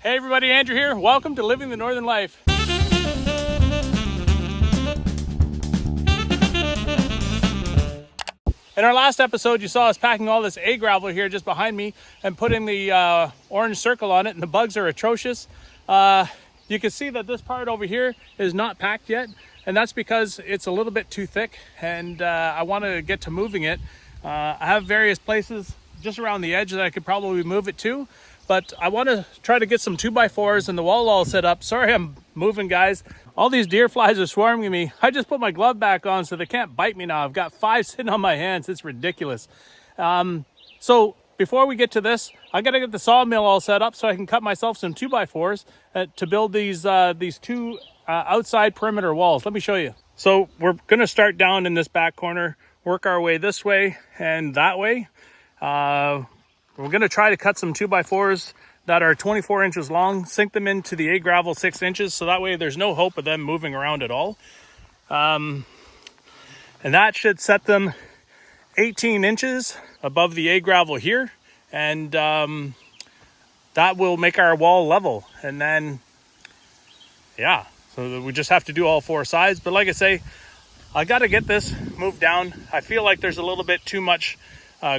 Hey everybody, Andrew here. Welcome to Living the Northern Life. In our last episode, you saw us packing all this gravel here just behind me and putting the orange circle on it, and the bugs are atrocious. You can see that this part over here is not packed yet, and that's because it's a little bit too thick, and I want to get to moving it. I have various places just around the edge that I could probably move it to, but I want to try to get some 2x4s and the wall all set up. Sorry I'm moving, guys. All these deer flies are swarming me. I just put my glove back on so they can't bite me now. I've got 5 sitting on my hands. It's ridiculous. So before we get to this, I got to get the sawmill all set up so I can cut myself some 2x4s to build these two outside perimeter walls. Let me show you. So we're going to start down in this back corner, work our way this way and that way. We're going to try to cut some 2x4s that are 24 inches long, sink them into the gravel 6 inches, so that way there's no hope of them moving around at all. And that should set them 18 inches above the gravel here, and that will make our wall level. And then, yeah, so we just have to do all 4 sides. But like I say, I got to get this moved down. I feel like there's a little bit too much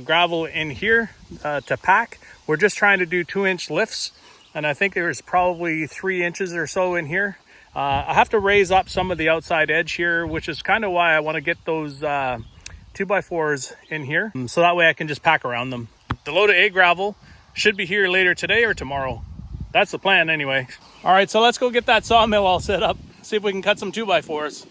gravel in here to pack. We're just trying to do 2-inch lifts, and I think there's probably 3 inches or so in here. I have to raise up some of the outside edge here, which is kind of why I want to get those 2x4s in here, so that way I can just pack around them. The load of gravel should be here later today or tomorrow. That's the plan anyway. All right, so let's go get that sawmill all set up, see if we can cut some 2x4s.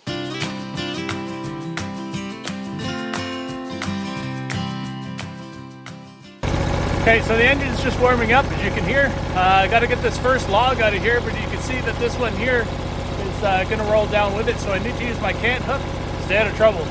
Okay, so the engine's just warming up, as you can hear. I got to get this first log out of here, but you can see that this one here is going to roll down with it, so I need to use my cant hook to stay out of trouble.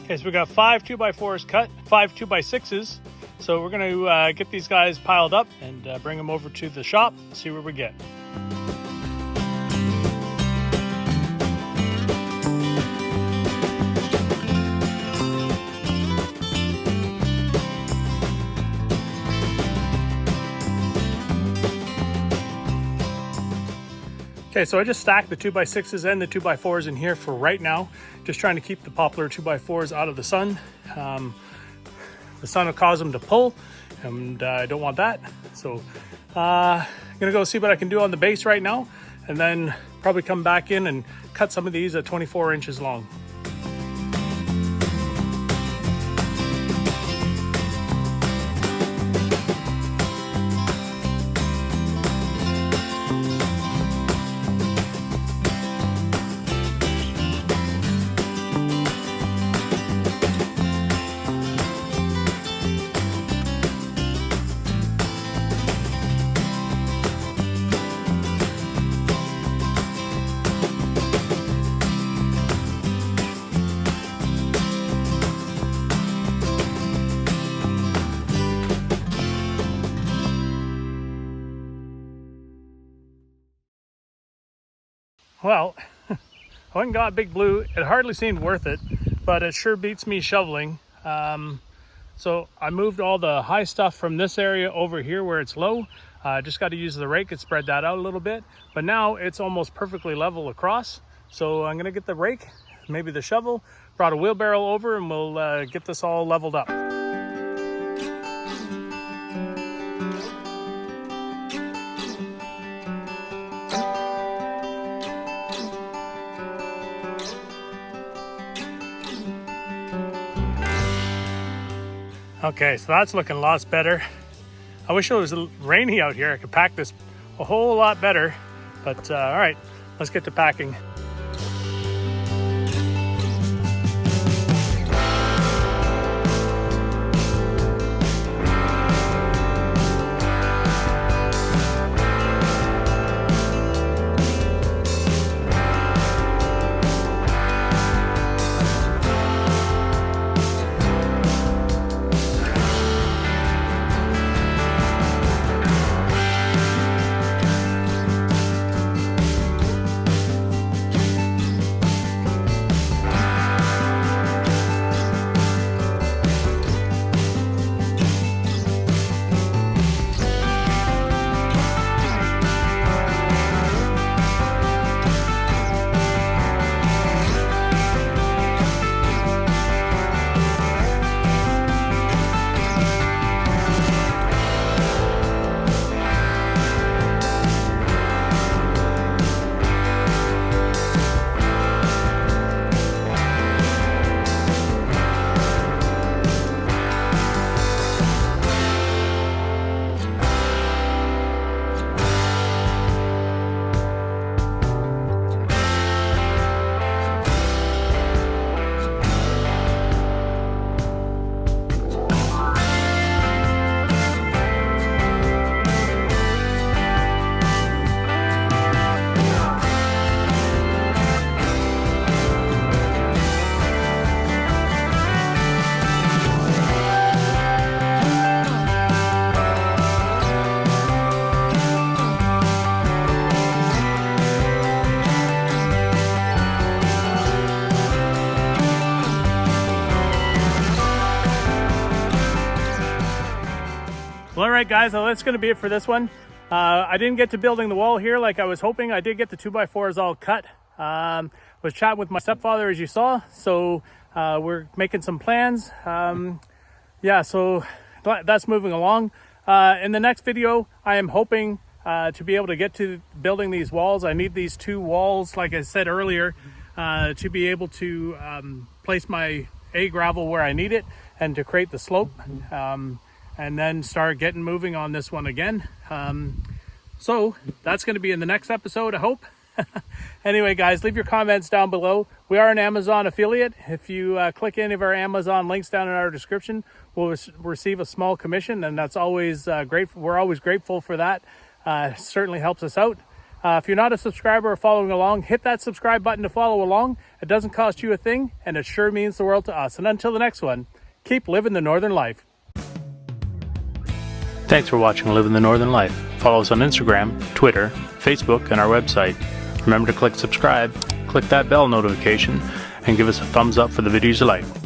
Okay, so we got 5 2x4s cut, 5 2x6s. So we're going to get these guys piled up and bring them over to the shop, see where we get. Okay, so I just stacked the 2x6s and the 2x4s in here for right now. Just trying to keep the poplar 2x4s out of the sun. The sun will cause them to pull, and I don't want that. So I'm gonna go see what I can do on the base right now, and then probably come back in and cut some of these at 24 inches long. Well, I went and got Big Blue. It hardly seemed worth it, but it sure beats me shoveling. So I moved all the high stuff from this area over here where it's low. Just got to use the rake and spread that out a little bit. But now it's almost perfectly level across. So I'm gonna get the rake, maybe the shovel, brought a wheelbarrow over, and we'll get this all leveled up. Okay, so that's looking lots better. I wish it was rainy out here. I could pack this a whole lot better, but all right, let's get to packing. Well, all right, guys, well, that's going to be it for this one. I didn't get to building the wall here like I was hoping. I did get the 2x4s all cut. Was chatting with my stepfather, as you saw, so we're making some plans. Yeah, so that's moving along. In the next video, I am hoping to be able to get to building these walls. I need these 2 walls, like I said earlier, to be able to place my gravel where I need it and to create the slope. And then start getting moving on this one again. So that's going to be in the next episode, I hope. Anyway, guys, leave your comments down below. We are an Amazon affiliate. If you click any of our Amazon links down in our description, we'll receive a small commission, and that's always great. We're always grateful for that. It certainly helps us out. If you're not a subscriber or following along, hit that subscribe button to follow along. It doesn't cost you a thing, and it sure means the world to us. And until the next one, keep living the Northern life. Thanks for watching Living the Northern Life. Follow us on Instagram, Twitter, Facebook, and our website. Remember to click subscribe, click that bell notification, and give us a thumbs up for the videos you like.